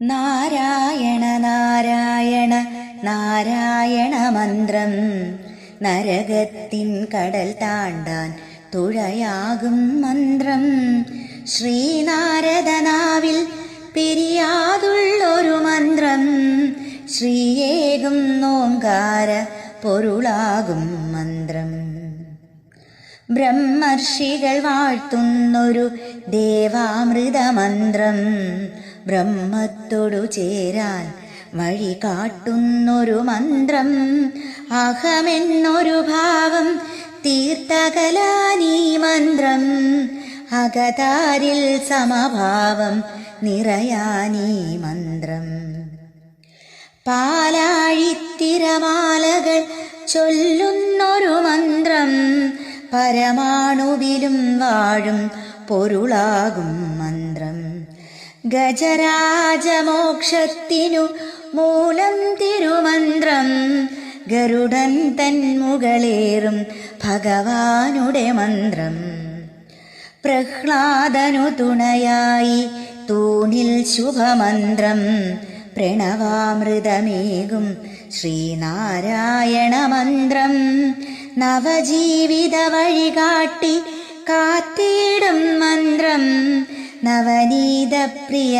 നാരായണ നാരായണ നാരായണ മന്ത്രം നരകത്തിൻ കടൽ താണ്ടാൻ തുഴയാകും മന്ത്രം. ശ്രീനാരദനാവിൽ പിരിയാതുള്ളൊരു മന്ത്രം. ശ്രീയേകും ഓംകാര പൊരുളാകും മന്ത്രം. ബ്രഹ്മർഷികൾ വാഴ്ത്തുന്നൊരു ദേവാമൃത മന്ത്രം. ബ്രഹ്മത്തോടു ചേരാൻ വഴി കാട്ടുന്നൊരു മന്ത്രം. അഹമെന്നൊരു ഭാവം തീർത്തകലാനീ മന്ത്രം. അകതാരിൽ സമഭാവം നിറയാനീ മന്ത്രം. പാലാഴിത്തിരമാലകൾ ചൊല്ലുന്നൊരു മന്ത്രം. പരമാണുവിലും വാഴും പൊരുളാകും മന്ത്രം. ഗജരാജമോക്ഷത്തിനു മൂലം തിരുമന്ത്രം. ഗരുഡൻ തൻ മുകളേറും ഭഗവാനുടെ മന്ത്രം. പ്രഹ്ലാദനു തുണയായി തൂണിൽ ശുഭമന്ത്രം. പ്രണവാമൃതമേകും ശ്രീനാരായണ മന്ത്രം. നവജീവിത വഴികാട്ടി കാത്തിടും മന്ത്രം. നവനീത പ്രിയ